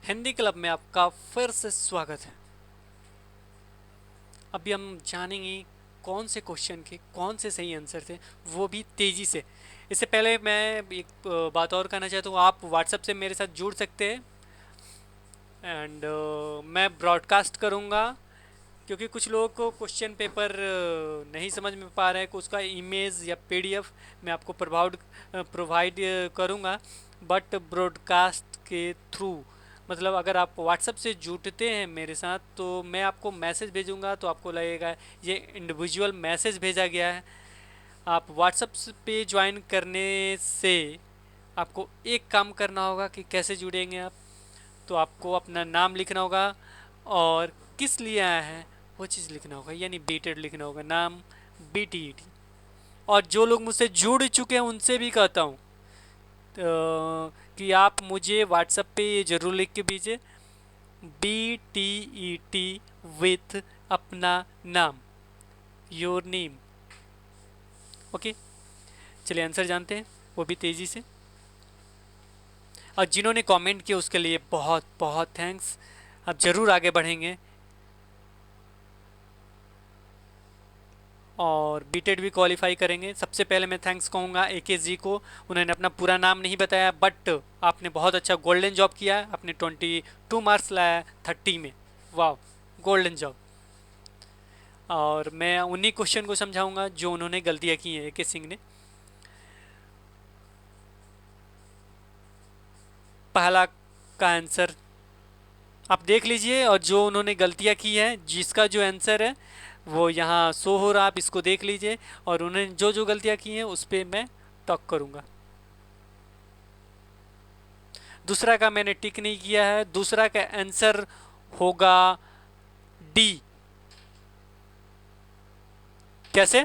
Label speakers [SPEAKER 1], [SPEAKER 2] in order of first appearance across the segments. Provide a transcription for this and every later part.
[SPEAKER 1] Hindi club में आपका फिर से स्वागत है। अभी हम जानेंगे कौन से क्वेश्चन के कौन से सही आंसर थे, वो भी तेज़ी से। इससे पहले मैं एक बात और कहना चाहता हूँ, आप व्हाट्सएप से मेरे साथ जुड़ सकते हैं एंड मैं ब्रॉडकास्ट करूँगा, क्योंकि कुछ लोगों को क्वेश्चन पेपर नहीं समझ में पा रहे हैं, उसका इमेज या पीडीएफ मैं आपको प्रोवाइड करूँगा, बट ब्रॉडकास्ट के थ्रू। मतलब अगर आप व्हाट्सएप से जुड़ते हैं मेरे साथ तो मैं आपको मैसेज भेजूंगा, तो आपको लगेगा ये इंडिविजुअल मैसेज भेजा गया है। आप व्हाट्सएप पे ज्वाइन करने से आपको एक काम करना होगा कि कैसे जुड़ेंगे आप। तो आपको अपना नाम लिखना होगा और किस लिए आया है वो चीज़ लिखना होगा, यानी बीटेड लिखना होगा, नाम BTED। और जो लोग मुझसे जुड़ चुके हैं उनसे भी कहता हूँ कि आप मुझे व्हाट्सएप पे ये ज़रूर लिख के भेजिए, BTED विथ अपना नाम, योर नेम। ओके, चलिए आंसर जानते हैं, वो भी तेज़ी से। और जिन्होंने कमेंट किया उसके लिए बहुत बहुत थैंक्स। आप ज़रूर आगे बढ़ेंगे और बीटेड भी क्वालिफाई करेंगे। सबसे पहले मैं थैंक्स कहूँगा AKS जी को। उन्होंने अपना पूरा नाम नहीं बताया, बट आपने बहुत अच्छा गोल्डन जॉब किया है। आपने 22 मार्क्स लाया 30 में, वाह, गोल्डन जॉब। और मैं उन्हीं क्वेश्चन को समझाऊंगा जो उन्होंने गलतियाँ की हैं, AKS सिंह ने। पहला का आंसर आप देख लीजिए, और जो उन्होंने गलतियाँ की है जिसका जो आंसर है वो यहाँ शो हो रहा, आप इसको देख लीजिए। और उन्होंने जो जो गलतियाँ की हैं उस पर मैं टॉक करूँगा। दूसरा का मैंने टिक नहीं किया है, दूसरा का आंसर होगा D। कैसे?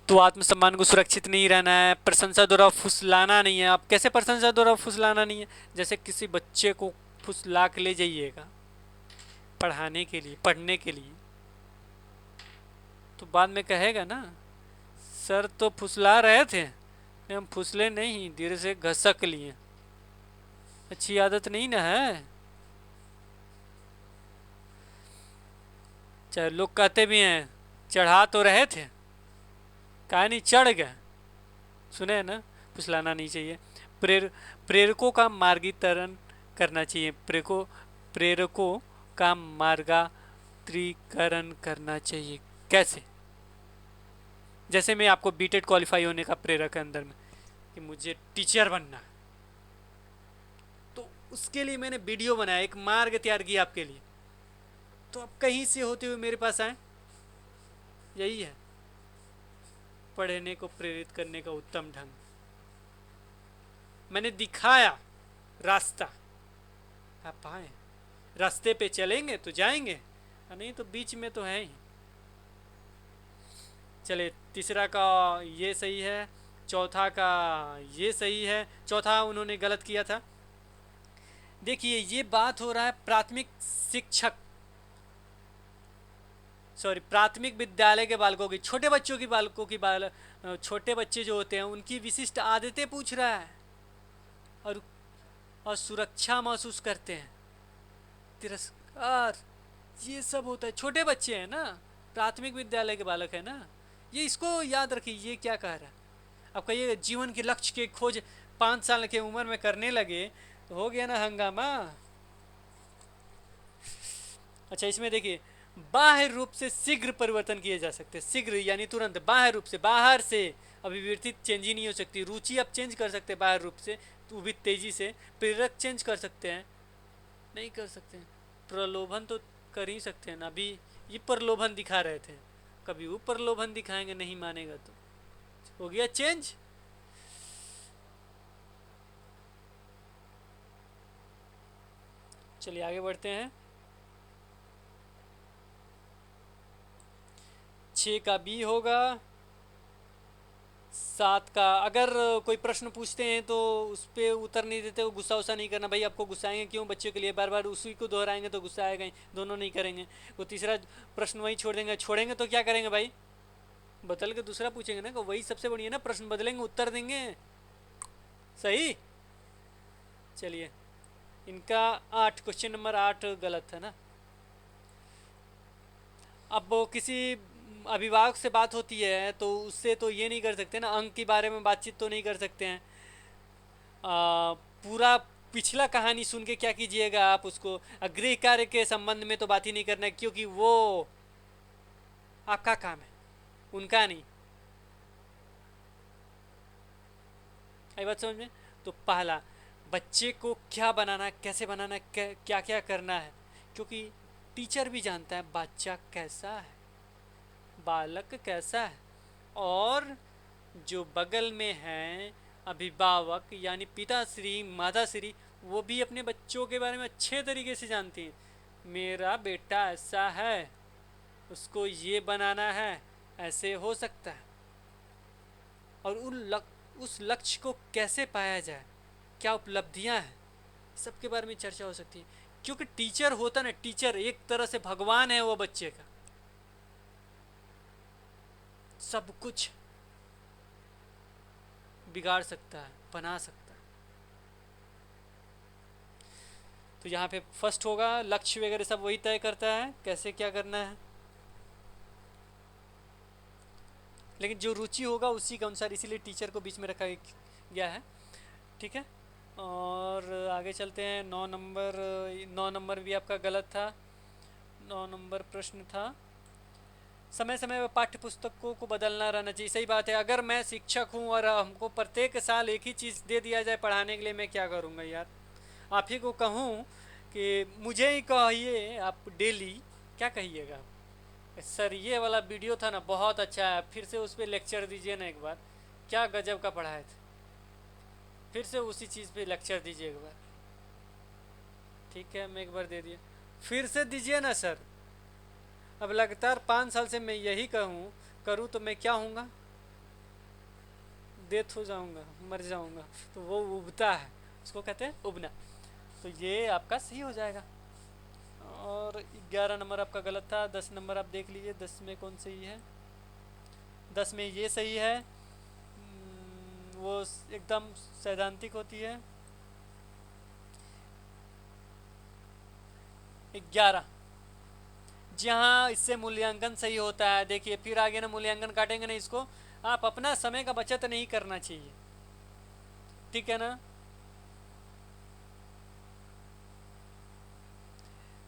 [SPEAKER 1] तो आत्मसम्मान को सुरक्षित नहीं रहना है, प्रशंसा द्वारा फुसलाना नहीं है। आप कैसे प्रशंसा द्वारा फुसलाना नहीं है? जैसे किसी बच्चे को फुसला के ले जाइएगा पढ़ाने के लिए, पढ़ने के लिए, तो बाद में कहेगा ना, सर तो फुसला रहे थे, हम फुसले नहीं, धीरे से घसक लिए। अच्छी आदत नहीं ना है। चाहे लोग कहते भी हैं चढ़ा तो रहे थे, कहा नहीं चढ़ गए। सुने हैं ना, फुसलाना नहीं चाहिए। प्रेर प्रेरकों का मार्गीकरण करना चाहिए, प्रेरकों का मार्गीकरण करना चाहिए। कैसे? जैसे मैं आपको बीटेड क्वालिफाई होने का प्रेरक है अंदर में कि मुझे टीचर बनना है, तो उसके लिए मैंने वीडियो बनाया, एक मार्ग तैयार किया आपके लिए, तो आप कहीं से होते हुए मेरे पास आए। यही है पढ़ने को प्रेरित करने का उत्तम ढंग। मैंने दिखाया रास्ता, आप आए, रास्ते पे चलेंगे तो जाएंगे, नहीं तो बीच में तो है ही। चले, तीसरा का ये सही है, चौथा का ये सही है। चौथा उन्होंने गलत किया था। देखिए ये बात हो रहा है प्राथमिक शिक्षक, सॉरी, प्राथमिक विद्यालय के बालकों की, छोटे बच्चों की, बालकों की, छोटे बच्चे जो होते हैं उनकी विशिष्ट आदतें पूछ रहा है। और सुरक्षा महसूस करते हैं, तिरस्कार, ये सब होता है। छोटे बच्चे हैं ना, प्राथमिक विद्यालय के बालक है ना, ये इसको याद रखिए। ये क्या कह रहा है? अब कहिए जीवन के लक्ष्य की खोज 5 साल की उम्र में करने लगे तो हो गया ना हंगामा। अच्छा, इसमें देखिए, बाह्य रूप से शीघ्र परिवर्तन किए जा सकते हैं। शीघ्र यानी तुरंत, बाह्य रूप से, बाहर से अभिव्यक्ति चेंज ही नहीं हो सकती। रुचि आप चेंज कर सकते हैं बाह्य रूप से, तो भी तेजी से। प्रेरक चेंज कर सकते हैं? नहीं कर सकते हैं। प्रलोभन तो कर ही सकते हैं ना। अभी ये प्रलोभन दिखा रहे थे, कभी वो प्रलोभन दिखाएंगे, नहीं मानेगा तो हो गया चेंज। चलिए आगे बढ़ते हैं। 6 का B होगा। 7 का, अगर कोई प्रश्न पूछते हैं तो उस पर उत्तर नहीं देते हो, गुस्सा उस्सा नहीं करना भाई। आपको गुस्साएंगे क्यों? बच्चे के लिए बार बार उसी को दोहराएंगे तो गुस्सा आएगा ही, दोनों नहीं करेंगे। वो तीसरा प्रश्न वही छोड़ देंगे, छोड़ेंगे तो क्या करेंगे भाई? बदल के दूसरा पूछेंगे ना, वही सबसे बढ़िया ना, प्रश्न बदलेंगे उत्तर देंगे। सही। चलिए इनका 8, क्वेश्चन नंबर 8 गलत है ना। अब वो किसी अभिभावक से बात होती है तो उससे तो ये नहीं कर सकते ना, अंक के बारे में बातचीत तो नहीं कर सकते हैं। पूरा पिछला कहानी सुन के क्या कीजिएगा आप, उसको गृह कार्य के संबंध में तो बात ही नहीं करना है, क्योंकि वो आपका काम है, उनका नहीं। आई बात समझ में? तो पहला, बच्चे को क्या बनाना है, कैसे बनाना है, क्या क्या करना है, क्योंकि टीचर भी जानता है बच्चा कैसा है, बालक कैसा है। और जो बगल में हैं अभिभावक यानी पिताश्री माताश्री, वो भी अपने बच्चों के बारे में अच्छे तरीके से जानती हैं। मेरा बेटा ऐसा है, उसको ये बनाना है, ऐसे हो सकता है। और उस लक्ष्य को कैसे पाया जाए, क्या उपलब्धियां हैं, सबके बारे में चर्चा हो सकती है। क्योंकि टीचर होता ना, टीचर एक तरह से भगवान है वो बच्चे का, सब कुछ बिगाड़ सकता है, बना सकता है। तो यहाँ पे फर्स्ट होगा, लक्ष्य वगैरह सब वही तय करता है कैसे क्या करना है, लेकिन जो रुचि होगा उसी के अनुसार, इसीलिए टीचर को बीच में रखा गया है। ठीक है, और आगे चलते हैं। 9 नंबर, 9 नंबर भी आपका गलत था। 9 नंबर प्रश्न था, समय समय पर पाठ्य पुस्तकों को बदलना रहना चाहिए। सही बात है, अगर मैं शिक्षक हूँ और हमको प्रत्येक साल एक ही चीज़ दे दिया जाए पढ़ाने के लिए, मैं क्या करूँगा यार। आप ही को कहूँ कि मुझे ही कहिए आप डेली, क्या कहिएगा सर ये वाला वीडियो था ना बहुत अच्छा है, फिर से उस पर लेक्चर दीजिए ना एक बार, क्या गजब का पढ़ाए थे, फिर से उसी चीज़ पे लेक्चर दीजिए एक बार। ठीक है, मैं एक बार दे दिया, फिर से दीजिए ना सर। अब लगातार 5 साल से मैं यही कहूँ करूँ तो मैं क्या हूँगा, डेथ हो जाऊँगा, मर जाऊँगा। तो वो उबता है, उसको कहते हैं उबना। तो ये आपका सही हो जाएगा। और 11 नंबर आपका गलत था। 10 नंबर आप देख लीजिए, 10 में कौन सही है। 10 में ये सही है, वो एकदम सैद्धांतिक होती है। 11, जहाँ इससे मूल्यांकन सही होता है। देखिए फिर आगे ना मूल्यांकन काटेंगे ना इसको, आप अपना समय का बचत नहीं करना चाहिए, ठीक है ना।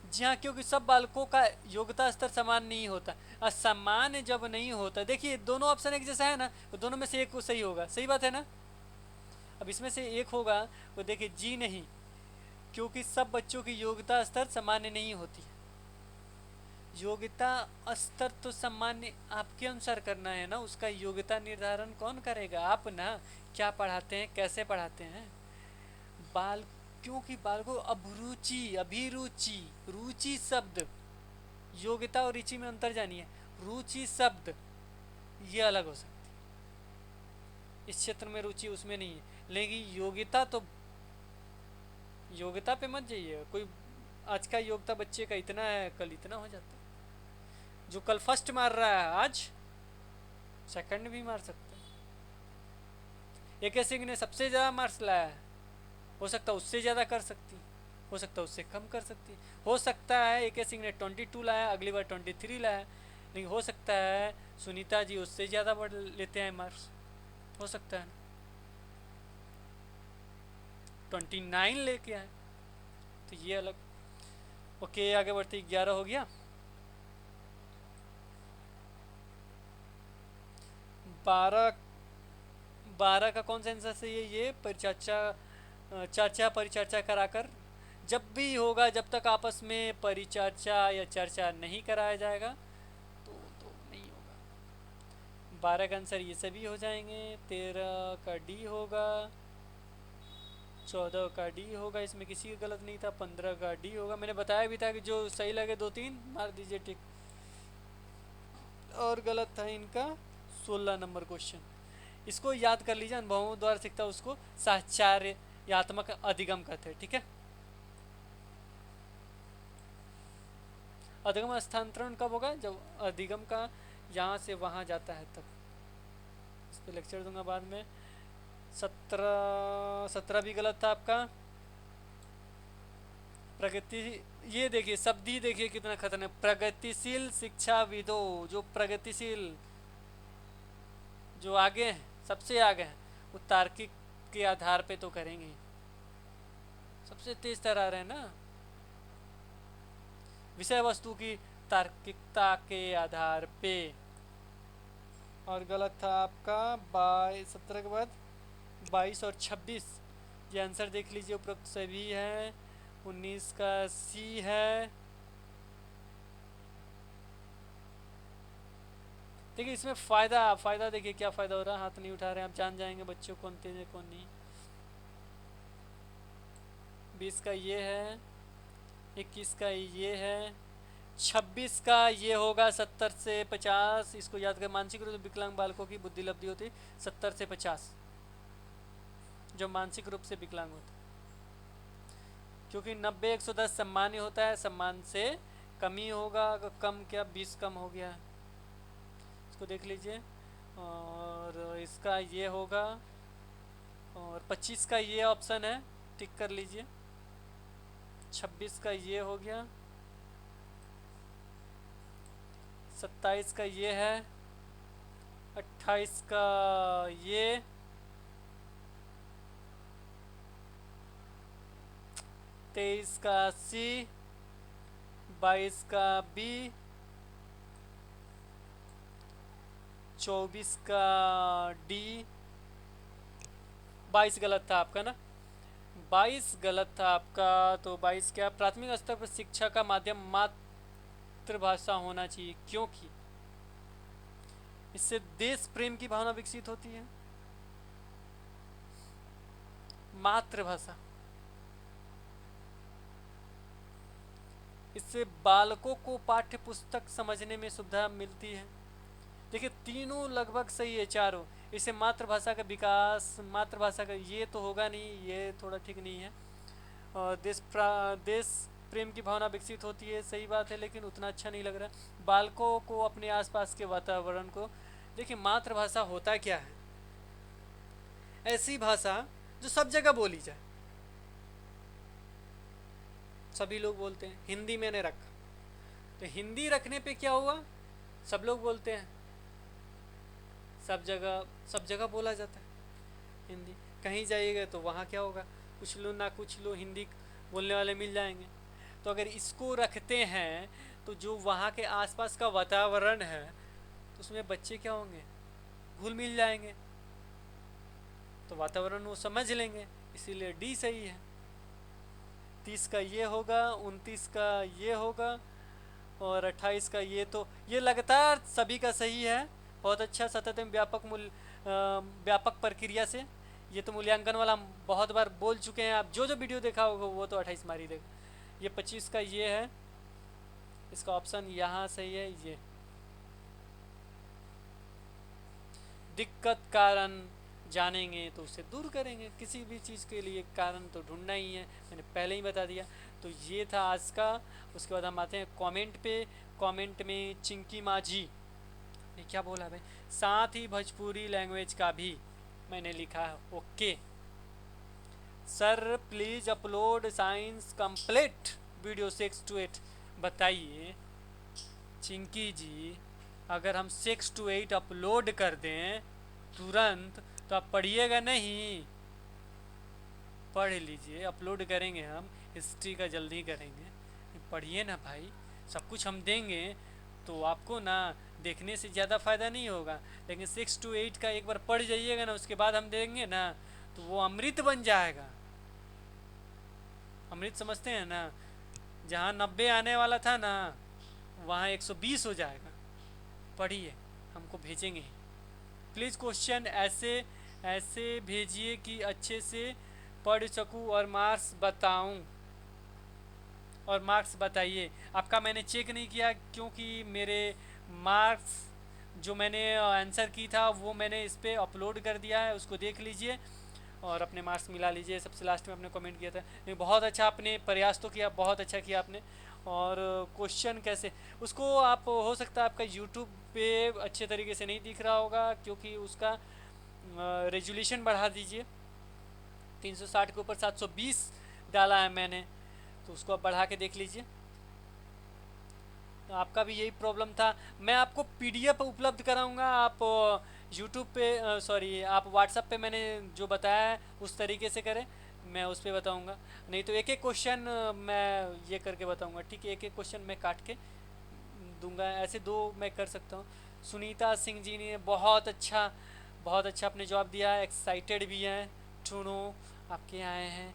[SPEAKER 1] जी हाँ, क्योंकि सब बालकों का योग्यता स्तर समान नहीं होता। असमान जब नहीं होता, देखिए दोनों ऑप्शन एक जैसा है ना, तो दोनों में से एक को सही होगा, सही बात है ना। अब इसमें से एक होगा, वो देखिए जी नहीं, क्योंकि सब बच्चों की योग्यता स्तर सामान्य नहीं होती। योग्यता स्तर तो सामान्य आपके अनुसार करना है ना, उसका योग्यता निर्धारण कौन करेगा, आप ना। क्या पढ़ाते हैं, कैसे पढ़ाते हैं बाल, क्योंकि बाल को अभिरुचि, अभिरुचि, रुचि शब्द, योग्यता और रुचि में अंतर जानिए। रुचि शब्द ये अलग हो सकती है, इस क्षेत्र में रुचि उसमें नहीं है, लेकिन योग्यता तो, योग्यता पे मत जाइए। कोई आज का योग्यता बच्चे का इतना है, कल इतना हो जाता है। जो कल फर्स्ट मार रहा है आज सेकंड भी मार सकता है। एक सिंह ने सबसे ज़्यादा मार्क्स लाया है, हो सकता है उससे ज़्यादा कर सकती, हो सकता है उससे कम कर सकती। हो सकता है एक सिंह ने 22 लाया, अगली बार 23 लाया, लेकिन हो सकता है सुनीता जी उससे ज़्यादा बढ़ लेते हैं मार्क्स, हो सकता है 29 लेके आए, तो ये अलग। ओके आगे बढ़ते, 11 हो गया। 12, 12 का कौन सा आंसर सही है, ये परिचर्चा, चर्चा परिचर्चा कराकर, जब भी होगा, जब तक आपस में परिचर्चा या चर्चा नहीं कराया जाएगा तो नहीं होगा। 12 का आंसर ये सभी हो जाएंगे। 13 का डी होगा, 14 का डी होगा, इसमें किसी का गलत नहीं था। 15 का डी होगा, मैंने बताया भी था कि जो सही लगे 2-3 मार दीजिए टिक। और गलत था इनका 16 नंबर क्वेश्चन, इसको याद कर लीजिए, अनुभवों द्वारा सीखता उसको साहचर्यात्मक अधिगम कहते हैं, ठीक है। अधिगम स्थानांतरण कब होगा, जब अधिगम का यहाँ से वहाँ जाता है तब। इस पर लेक्चर दूंगा बाद में। 17 भी गलत था आपका। प्रगति, ये देखिए शब्द ही देखिए कितना खतरनाक, प्रगतिशील शिक्षाविदों, जो प्रगतिशील, जो आगे हैं, सबसे आगे हैं, वो तार्किक के आधार पे तो करेंगे ही। सबसे तेज तर्रार है ना, विषय वस्तु की तार्किकता के आधार पे। और गलत था आपका 17 के बाद 22 और 26, ये आंसर देख लीजिए, उपरोक्त सभी है। 19 का सी है। देखिए इसमें फ़ायदा देखिए क्या फ़ायदा हो रहा है, हाथ नहीं उठा रहे हैं, आप जान जाएंगे बच्चों कौन तेज है कौन नहीं। 20 का ये है, 21 का ये है, 26 का ये होगा 70 से 50। इसको याद कर, मानसिक रूप से विकलांग बालकों की बुद्धि लब्धि होती 70 से 50, जो मानसिक रूप से विकलांग होते, क्योंकि 90 110 सम्मान्य होता है, सम्मान से कमी होगा, अगर कम क्या 20 कम हो गया, इसको देख लीजिए। और इसका ये होगा, और 25 का ये ऑप्शन है, टिक कर लीजिए। 26 का ये हो गया, 27 का ये है, 28 का ये, 23 का सी, 22 का बी, 24 का डी। 22 गलत था आपका ना, 22 गलत था आपका। तो 22 क्या, प्राथमिक स्तर पर शिक्षा का माध्यम मातृभाषा होना चाहिए, क्योंकि इससे देश प्रेम की भावना विकसित होती है। मातृभाषा, इससे बालकों को पाठ्य पुस्तक समझने में सुविधा मिलती है। देखिए तीनों लगभग सही है, चारों। इसे मातृभाषा का विकास, मातृभाषा का ये तो होगा नहीं, ये थोड़ा ठीक नहीं है। और देश प्रेम की भावना विकसित होती है, सही बात है, लेकिन उतना अच्छा नहीं लग रहा। बालकों को अपने आसपास के वातावरण को, देखिए मातृभाषा होता क्या है, ऐसी भाषा जो सब जगह बोली जाए, सभी लोग बोलते हैं। हिंदी मैंने रखा, तो हिंदी रखने पे क्या हुआ, सब लोग बोलते हैं, सब जगह बोला जाता है हिंदी। कहीं जाइएगा तो वहाँ क्या होगा, कुछ लो ना कुछ लो, हिंदी बोलने वाले मिल जाएंगे। तो अगर इसको रखते हैं तो जो वहाँ के आसपास का वातावरण है, तो उसमें बच्चे क्या होंगे, घुल मिल जाएंगे, तो वातावरण वो समझ लेंगे, इसीलिए डी सही है। 30 का ये होगा, 29 का ये होगा, और 28 का ये। तो ये लगातार सभी का सही है, बहुत अच्छा। सतत एवं व्यापक प्रक्रिया से, ये तो मूल्यांकन वाला हम बहुत बार बोल चुके हैं, आप जो जो वीडियो देखा होगा वो तो 28 मार ही देगा। ये 25 का ये है, इसका ऑप्शन यहाँ सही है। ये दिक्कत कारण जानेंगे तो उसे दूर करेंगे, किसी भी चीज़ के लिए कारण तो ढूंढना ही है, मैंने पहले ही बता दिया। तो ये था आज का। उसके बाद हम आते हैं कमेंट पे। कमेंट में चिंकी माझी ने क्या बोला भाई, साथ ही भोजपुरी लैंग्वेज का भी मैंने लिखा है, okay sir please upload science complete video 6 to 8। बताइए चिंकी जी, अगर हम 6 to 8 अपलोड कर दें तुरंत, तो आप पढ़िएगा नहीं, पढ़ लीजिए। अपलोड करेंगे हम, हिस्ट्री का जल्दी करेंगे, पढ़िए ना भाई, सब कुछ हम देंगे तो आपको ना देखने से ज़्यादा फ़ायदा नहीं होगा। लेकिन 6 to 8 का एक बार पढ़ जाइएगा ना, उसके बाद हम देंगे ना, तो वो अमृत बन जाएगा। अमृत समझते हैं ना, जहाँ 90 आने वाला था ना, वहाँ 120 हो जाएगा। पढ़िए, हमको भेजेंगे। प्लीज़ क्वेश्चन ऐसे ऐसे भेजिए कि अच्छे से पढ़ सकूँ और मार्क्स बताऊँ, और मार्क्स बताइए। आपका मैंने चेक नहीं किया, क्योंकि मेरे मार्क्स जो मैंने आंसर की था वो मैंने इस पर अपलोड कर दिया है, उसको देख लीजिए और अपने मार्क्स मिला लीजिए। सबसे लास्ट में आपने कमेंट किया था, नहीं बहुत अच्छा, आपने प्रयास तो किया, बहुत अच्छा किया आपने। और क्वेश्चन कैसे, उसको आप हो सकता है आपका यूट्यूब पे अच्छे तरीके से नहीं दिख रहा होगा, क्योंकि उसका रेजुलेशन बढ़ा दीजिए। 360 के ऊपर 720 डाला है मैंने, तो उसको आप बढ़ा के देख लीजिए। तो आपका भी यही प्रॉब्लम था। मैं आपको पीडीएफ उपलब्ध कराऊंगा, आप यूट्यूब पे सॉरी आप व्हाट्सएप पे मैंने जो बताया है उस तरीके से करें, मैं उस पे बताऊंगा। नहीं तो एक एक क्वेश्चन मैं ये करके बताऊंगा, ठीक है? एक एक क्वेश्चन मैं काट के दूंगा, ऐसे दो मैं कर सकता हूँ। सुनीता सिंह जी ने बहुत अच्छा आपने जवाब दिया है, एक्साइटेड भी हैं। टू आपके आए हैं।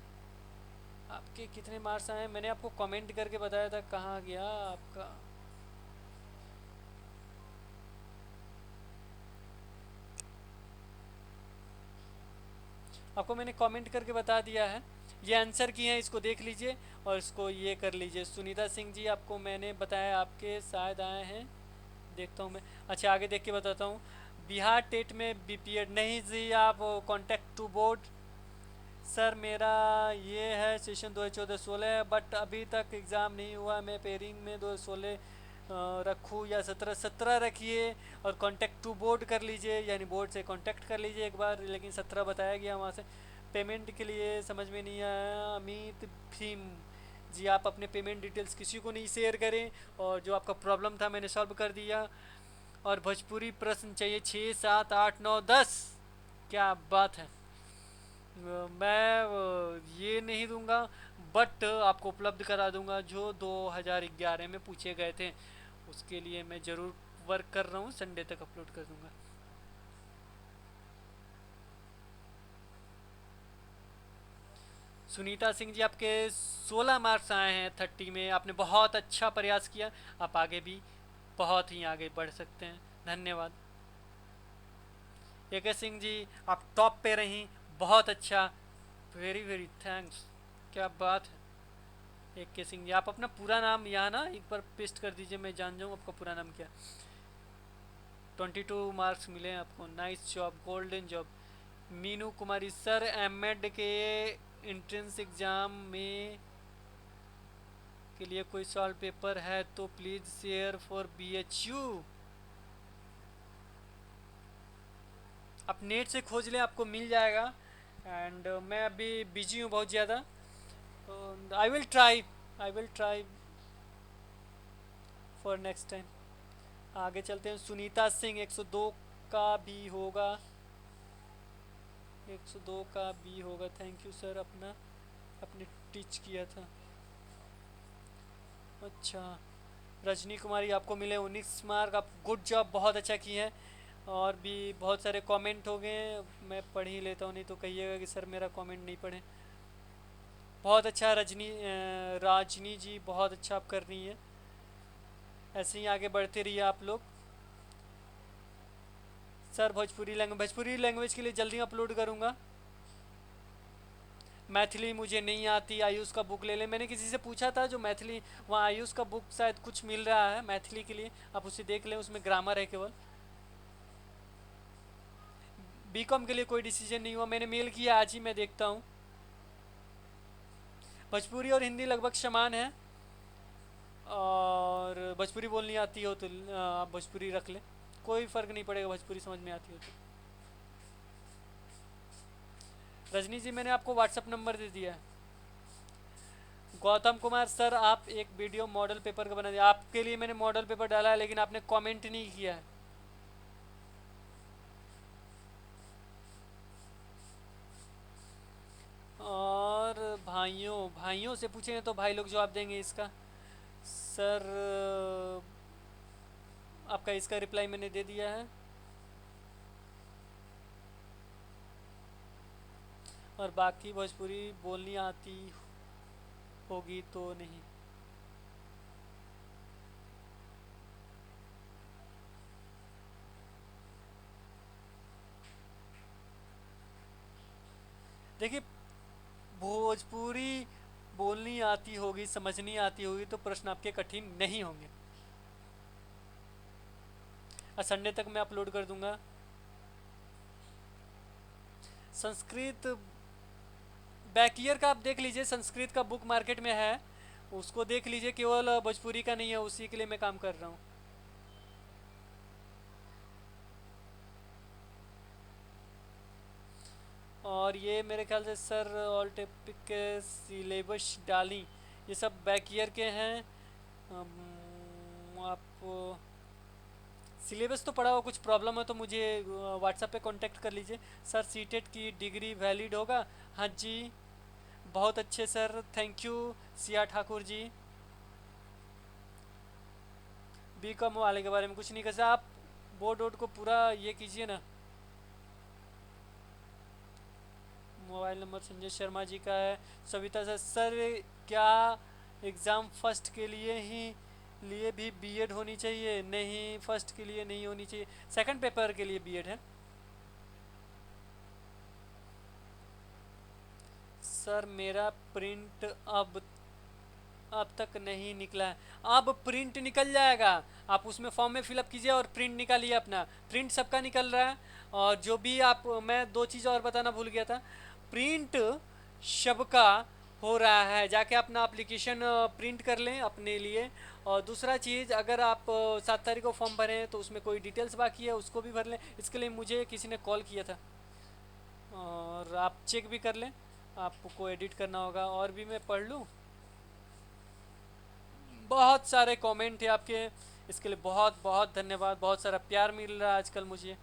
[SPEAKER 1] आपके कितने मार्क्स आए हैं मैंने आपको कमेंट करके बताया था, कहाँ गया आपका? आपको मैंने कमेंट करके बता दिया है। ये आंसर किए हैं, इसको देख लीजिए और इसको ये कर लीजिए। सुनीता सिंह जी आपको मैंने बताया आपके शायद आए हैं, देखता हूँ मैं। अच्छा आगे देख के बताता हूँ। बिहार टेट में बीपीएड नहीं जी, आप कॉन्टैक्ट टू बोर्ड। सर मेरा ये है सेशन 2014-16, बट अभी तक एग्ज़ाम नहीं हुआ। मैं पेयरिंग में 2016 रखूँ या 17 रखिए और कांटेक्ट टू बोर्ड कर लीजिए, यानी बोर्ड से कांटेक्ट कर लीजिए एक बार, लेकिन 17 बताया गया वहाँ से। पेमेंट के लिए समझ में नहीं आया। अमित भीम जी आप अपने पेमेंट डिटेल्स किसी को नहीं शेयर करें, और जो आपका प्रॉब्लम था मैंने सॉल्व कर दिया। और भोजपुरी प्रश्न चाहिए 6, 7, 8, 9, 10। क्या बात है। मैं ये नहीं दूंगा, बट आपको उपलब्ध करा दूंगा जो 2011 में पूछे गए थे। उसके लिए मैं ज़रूर वर्क कर रहा हूँ, संडे तक अपलोड कर दूंगा। सुनीता सिंह जी आपके 16 मार्क्स आए हैं 30 में, आपने बहुत अच्छा प्रयास किया। आप आगे भी बहुत ही आगे बढ़ सकते हैं। धन्यवाद। ए के सिंह जी आप टॉप पे रहीं, बहुत अच्छा, वेरी वेरी थैंक्स। क्या बात है। ए के सिंह जी आप अपना पूरा नाम यहाँ ना एक बार पेस्ट कर दीजिए, मैं जान जाऊँ आपका पूरा नाम क्या। 22 मार्क्स मिले हैं आपको, nice job, golden job. Meenu Kumari sir M Ed के एंट्रेंस एग्ज़ाम में के लिए कोई सॉल्व पेपर है तो प्लीज़ शेयर फॉर बीएचयू। आप नेट से खोज लें, आपको मिल जाएगा। एंड मैं अभी बिजी हूँ बहुत ज़्यादा, I will try, I will try for next time. आगे चलते हैं। सुनीता सिंह 102 का भी होगा, 102 का भी होगा। थैंक यू सर, अपना अपने टीच किया था। अच्छा रजनी कुमारी आपको मिले 19 मार्क, आप गुड जॉब, बहुत अच्छा किए हैं। और भी बहुत सारे कमेंट हो गए हैं, मैं पढ़ ही लेता हूँ, नहीं तो कहिएगा कि सर मेरा कमेंट नहीं पढ़े। बहुत अच्छा राजनी जी बहुत अच्छा आप कर रही हैं, ऐसे ही आगे बढ़ते रहिए आप लोग। सर भोजपुरी लैंग्वेज के लिए जल्दी अपलोड करूँगा। मैथिली मुझे नहीं आती, आयुष का बुक ले लें। मैंने किसी से पूछा था जो मैथिली, वहाँ आयुष का बुक शायद कुछ मिल रहा है मैथिली के लिए, आप उसे देख लें, उसमें ग्रामर है केवल। बीकॉम के लिए कोई डिसीजन नहीं हुआ, मैंने मेल किया आज ही, मैं देखता हूँ। भोजपुरी और हिंदी लगभग समान है, और भोजपुरी बोलनी आती हो तो आप भोजपुरी रख लें, कोई फ़र्क नहीं पड़ेगा भोजपुरी समझ में आती हो तो। रजनी जी मैंने आपको व्हाट्सअप नंबर दे दिया है। गौतम कुमार सर आप एक वीडियो मॉडल पेपर का बना दिया, आपके लिए मैंने मॉडल पेपर डाला है, लेकिन आपने कमेंट नहीं किया है। और भाइयों भाइयों से पूछेंगे तो भाई लोग जवाब देंगे इसका। सर आपका इसका रिप्लाई मैंने दे दिया है। और बाकी भोजपुरी बोलनी आती होगी तो नहीं। देखिए भोजपुरी बोलनी आती होगी, समझनी आती होगी तो प्रश्न आपके कठिन नहीं होंगे, और संडे तक मैं अपलोड कर दूंगा। संस्कृत बैक ईयर का आप देख लीजिए, संस्कृत का बुक मार्केट में है, उसको देख लीजिए, केवल भोजपुरी का नहीं है, उसी के लिए मैं काम कर रहा हूँ। और ये मेरे ख्याल से सर ऑल टॉपिक के सिलेबस डाली, ये सब बैक ईयर के हैं। आप सिलेबस तो पढ़ा हो, कुछ प्रॉब्लम हो तो मुझे व्हाट्सएप पे कांटेक्ट कर लीजिए। सर सीटेट की डिग्री वैलिड होगा? हाँ जी, बहुत अच्छे sir, thank you Siya Thakur ji. B com वाले के बारे में कुछ नहीं कर सकते आप, बोर्ड वोर्ड को पूरा ये कीजिए ना। मोबाइल नंबर संजय शर्मा जी का है। सविता सर, सर क्या एग्ज़ाम फर्स्ट के लिए भी बीएड होनी चाहिए? नहीं, फर्स्ट के लिए नहीं होनी चाहिए, सेकंड पेपर के लिए बीएड है। सर मेरा प्रिंट अब तक नहीं निकला है। अब प्रिंट निकल जाएगा, आप उसमें फॉर्म में फिलअप कीजिए और प्रिंट निकालिए अपना। प्रिंट सबका निकल रहा है। और जो भी आप, मैं दो चीज़ और बताना भूल गया था, प्रिंट सबका हो रहा है, जाके अपना एप्लीकेशन प्रिंट कर लें अपने लिए। और दूसरा चीज़, अगर आप 7 तारीख को फॉर्म भरें तो उसमें कोई डिटेल्स बाकी है उसको भी भर लें। इसके लिए मुझे किसी ने कॉल किया था, और आप चेक भी कर लें, आपको एडिट करना होगा। और भी मैं पढ़ लूँ, बहुत सारे कमेंट थे आपके, इसके लिए बहुत बहुत धन्यवाद। बहुत सारा प्यार मिल रहा है आजकल मुझे।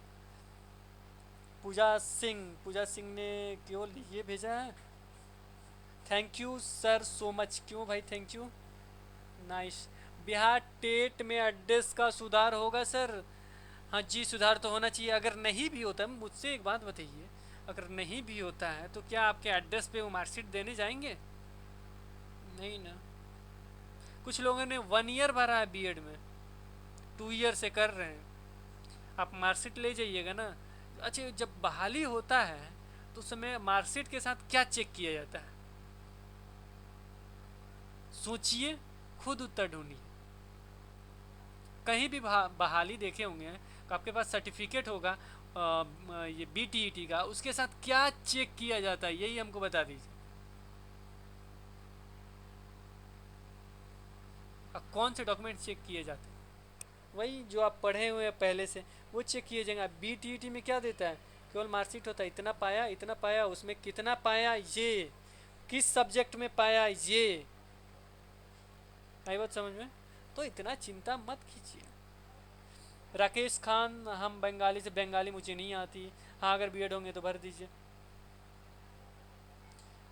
[SPEAKER 1] पूजा सिंह ने केवल ये भेजा है, thank you sir so much. क्यों भाई, thank you, nice. Bihar TET में एड्रेस का सुधार होगा सर? हाँ जी, सुधार तो होना चाहिए। अगर नहीं भी होता, मुझसे एक बात बताइए, अगर नहीं भी होता है तो क्या आपके एड्रेस पे वो मार्कशीट देने जाएंगे? नहीं ना। कुछ लोगों ने 1 ईयर भरा है बीएड में, 2 ईयर से कर रहे हैं। आप मार्कशीट ले जाइएगा ना। अच्छा, जब बहाली होता है तो उस समय मार्कशीट के साथ क्या चेक किया जाता है? सोचिए, खुद उत्तर ढूंढिए। कहीं भी बहाली देखे होंगे तो आपके पास सर्टिफिकेट होगा ये बीटीईटी का, उसके साथ क्या चेक किया जाता है, यही हमको बता दीजिए। कौन से डॉक्यूमेंट चेक किए जाते हैं? वही जो आप पढ़े हुए हैं पहले से, वो चेक किए जाएंगे। बीटीईटी में क्या देता है? केवल मार्कशीट होता है, इतना पाया, उसमें कितना पाया, ये किस सब्जेक्ट में पाया, ये आई बात समझ में? तो इतना चिंता मत कीजिए। राकेश खान, हम बंगाली से, बंगाली मुझे नहीं आती। हाँ, अगर बीएड होंगे तो भर दीजिए।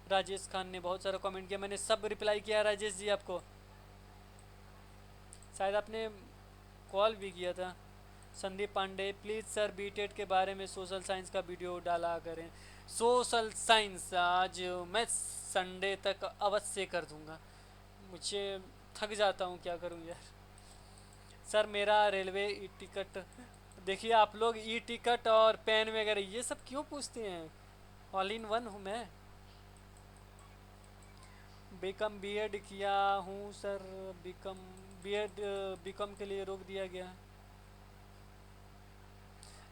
[SPEAKER 1] राजेश खान ने बहुत सारा कमेंट किया, मैंने सब रिप्लाई किया राजेश जी आपको। शायद आपने कॉल भी किया था। संदीप पांडे, प्लीज़ सर बीटेड के बारे में सोशल साइंस का वीडियो डाला करें। सोशल साइंस आज मैं संडे तक अवश्य कर दूंगा, मुझे थक जाता हूँ, क्या करूँ यार। सर मेरा रेलवे ई टिकट, देखिए आप लोग ई टिकट और पेन वगैरह ये सब क्यों पूछते हैं, ऑल इन वन हूँ मैं। बीकॉम बीएड किया हूँ सर, बीकॉम बीएड बीकॉम के लिए रोक दिया गया है।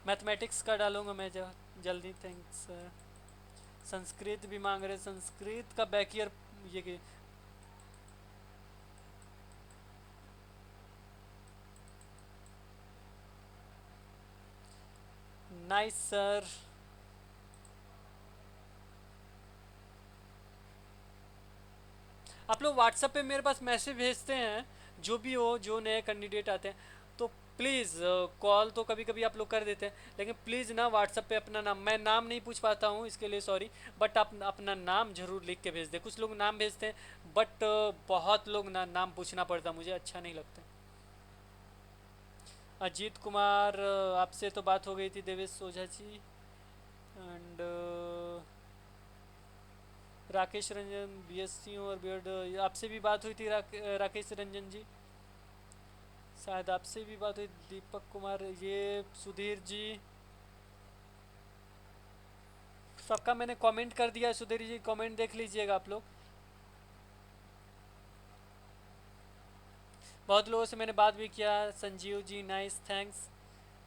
[SPEAKER 1] मैथमेटिक्स का डालूंगा मैं जल्दी, थैंक्स सर। संस्कृत भी मांग रहे, संस्कृत का बैक ईयर ये कि नाइस सर। आप लोग व्हाट्सएप पे मेरे पास मैसेज भेजते हैं, जो भी हो, जो नए कैंडिडेट आते हैं, तो प्लीज़ कॉल तो कभी कभी आप लोग कर देते हैं, लेकिन प्लीज़ ना व्हाट्सएप पे अपना नाम, मैं नाम नहीं पूछ पाता हूँ इसके लिए सॉरी, बट आप अपना नाम ज़रूर लिख के भेज दें। कुछ लोग नाम भेजते हैं, बट बहुत लोग ना नाम पूछना पड़ता, मुझे अच्छा नहीं लगता। अजीत कुमार, आपसे तो बात हो गई थी देवेश ओझा जी। एंड राकेश रंजन, बीएससी और बीएड, आपसे भी बात हुई थी राकेश रंजन जी, शायद आपसे भी बात हुई। दीपक कुमार, ये सुधीर जी, सबका मैंने कमेंट कर दिया है। सुधीर जी कमेंट देख लीजिएगा आप लोग। बहुत लोगों से मैंने बात भी किया। Sanjeev ji, nice, thanks.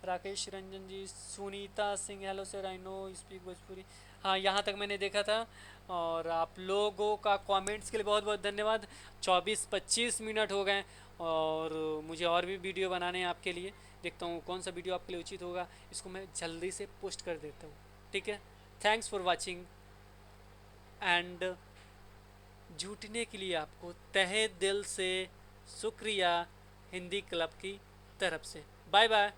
[SPEAKER 1] Rakesh Ranjan ji, Sunita Singh, hello sir, I no speak Bhojpuri. हाँ, यहाँ तक मैंने देखा था। और आप लोगों का कमेंट्स के लिए बहुत बहुत धन्यवाद। 24-25 मिनट हो गए, और मुझे और भी वीडियो बनाने हैं आपके लिए। देखता हूँ कौन सा वीडियो आपके लिए उचित होगा, इसको मैं जल्दी से पोस्ट कर देता हूँ। ठीक है, थैंक्स फॉर वॉचिंग एंड जुटने के लिए आपको तहे दिल से शुक्रिया हिंदी क्लब की तरफ से। Bye bye.